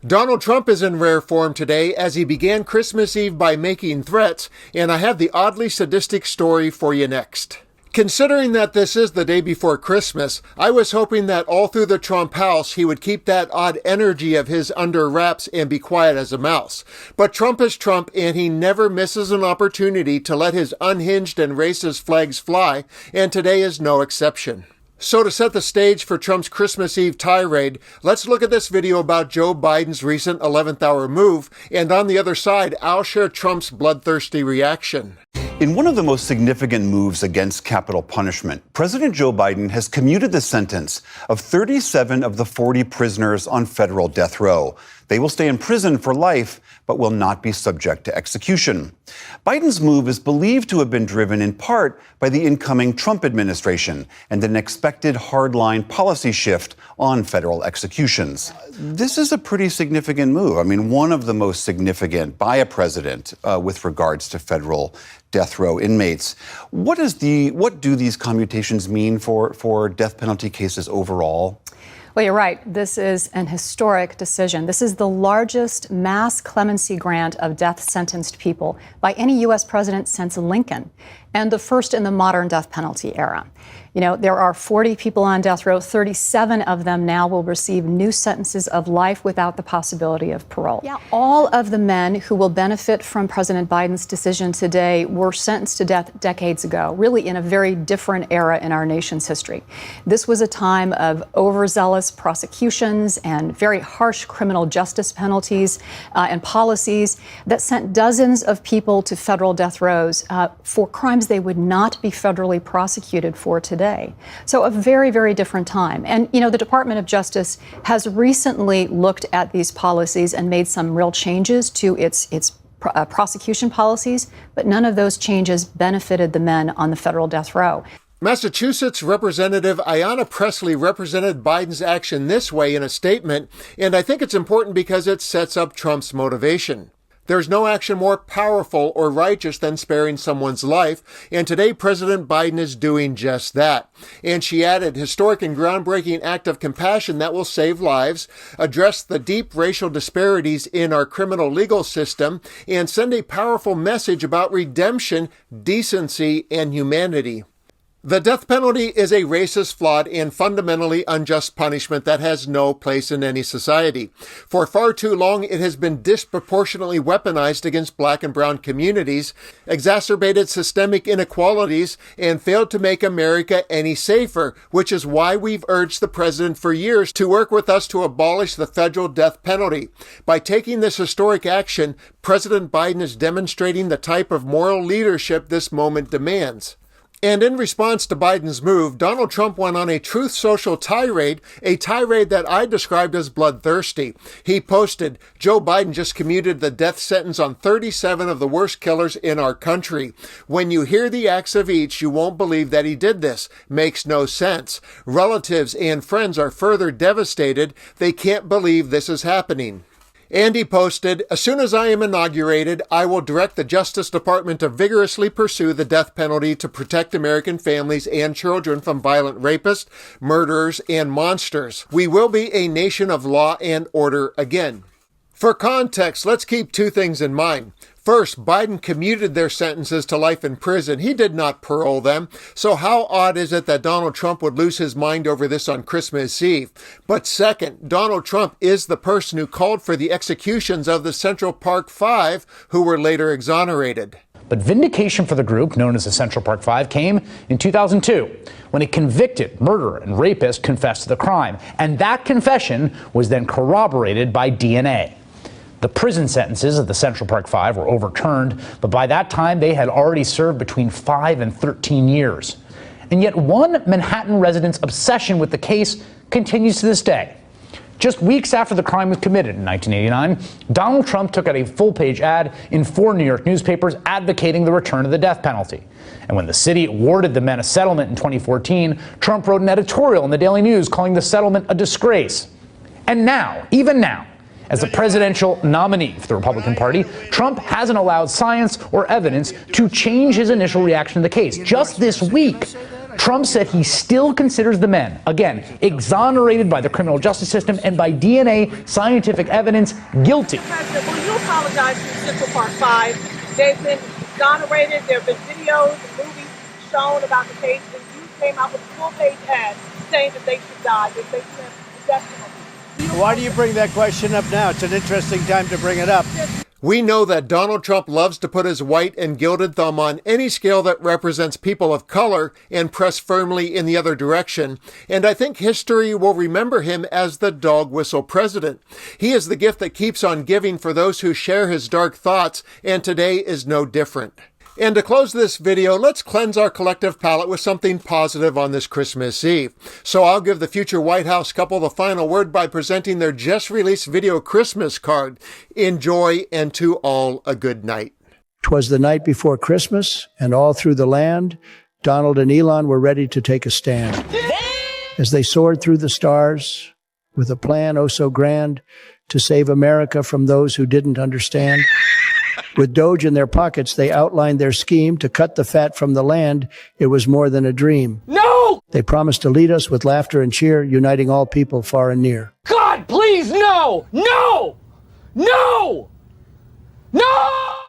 Donald Trump is in rare form today as he began Christmas Eve by making threats, and I have the oddly sadistic story for you next. Considering that this is the day before Christmas, I was hoping that all through the Trump house he would keep that odd energy of his under wraps and be quiet as a mouse. But Trump is Trump, and he never misses an opportunity to let his unhinged and racist flags fly, and today is no exception. So to set the stage for Trump's Christmas Eve tirade, let's look at this video about Joe Biden's recent 11th hour move, and on the other side, I'll share Trump's bloodthirsty reaction. In one of the most significant moves against capital punishment, President Joe Biden has commuted the sentence of 37 of the 40 prisoners on federal death row. They will stay in prison for life, but will not be subject to execution. Biden's move is believed to have been driven in part by the incoming Trump administration and an expected hardline policy shift on federal executions. This is a pretty significant move. I mean, one of the most significant by a president with regards to federal death row inmates. What do these commutations mean for death penalty cases overall? Well, you're right. This is an historic decision. This is the largest mass clemency grant of death-sentenced people by any U.S. president since Lincoln, and the first in the modern death penalty era. You know, there are 40 people on death row. 37 of them now will receive new sentences of life without the possibility of parole. Yeah, all of the men who will benefit from President Biden's decision today were sentenced to death decades ago, really in a very different era in our nation's history. This was a time of overzealous prosecutions and very harsh criminal justice penalties and policies that sent dozens of people to federal death rows for crimes they would not be federally prosecuted for today. So a very, very different time. And, you know, the Department of Justice has recently looked at these policies and made some real changes to its prosecution policies, but none of those changes benefited the men on the federal death row. Massachusetts Representative Ayanna Pressley represented Biden's action this way in a statement, and I think it's important because it sets up Trump's motivation. There's no action more powerful or righteous than sparing someone's life, and today President Biden is doing just that. And she added, historic and groundbreaking act of compassion that will save lives, address the deep racial disparities in our criminal legal system, and send a powerful message about redemption, decency, and humanity. The death penalty is a racist, flawed, and fundamentally unjust punishment that has no place in any society. For far too long, it has been disproportionately weaponized against black and brown communities, exacerbated systemic inequalities, and failed to make America any safer, which is why we've urged the president for years to work with us to abolish the federal death penalty. By taking this historic action, President Biden is demonstrating the type of moral leadership this moment demands. And in response to Biden's move, Donald Trump went on a Truth Social tirade, a tirade that I described as bloodthirsty. He posted, "Joe Biden just commuted the death sentence on 37 of the worst killers in our country. When you hear the acts of each, you won't believe that he did this. Makes no sense. Relatives and friends are further devastated. They can't believe this is happening." And he posted, "As soon as I am inaugurated, I will direct the Justice Department to vigorously pursue the death penalty to protect American families and children from violent rapists, murderers, and monsters. We will be a nation of law and order again." For context, let's keep two things in mind. First, Biden commuted their sentences to life in prison. He did not parole them. So how odd is it that Donald Trump would lose his mind over this on Christmas Eve? But second, Donald Trump is the person who called for the executions of the Central Park Five, who were later exonerated. But vindication for the group known as the Central Park Five came in 2002, when a convicted murderer and rapist confessed to the crime. And that confession was then corroborated by DNA. The prison sentences of the Central Park Five were overturned, but by that time they had already served between 5 and 13 years. And yet one Manhattan resident's obsession with the case continues to this day. Just weeks after the crime was committed in 1989, Donald Trump took out a full-page ad in 4 New York newspapers advocating the return of the death penalty. And when the city awarded the men a settlement in 2014, Trump wrote an editorial in the Daily News calling the settlement a disgrace. And now, even now, as the presidential nominee for the Republican Party, Trump hasn't allowed science or evidence to change his initial reaction to the case. Just this week, Trump said he still considers the men, again, exonerated by the criminal justice system and by DNA scientific evidence, guilty. President, will you apologize to Central Park 5? They've been exonerated. There have been videos and movies shown about the case, and you came out with a full-page ad saying that they should die, that they should have the death penalty. Why do you bring that question up now? It's an interesting time to bring it up. We know that Donald Trump loves to put his white and gilded thumb on any scale that represents people of color and press firmly in the other direction. And I think history will remember him as the dog whistle president. He is the gift that keeps on giving for those who share his dark thoughts, and today is no different. And to close this video, let's cleanse our collective palate with something positive on this Christmas Eve. So I'll give the future White House couple the final word by presenting their just-released video Christmas card. Enjoy, and to all a good night. 'Twas the night before Christmas, and all through the land, Donald and Elon were ready to take a stand. As they soared through the stars, with a plan oh so grand, to save America from those who didn't understand. With Doge in their pockets, they outlined their scheme to cut the fat from the land. It was more than a dream. No! They promised to lead us with laughter and cheer, uniting all people far and near. God, please, no! No! No! No!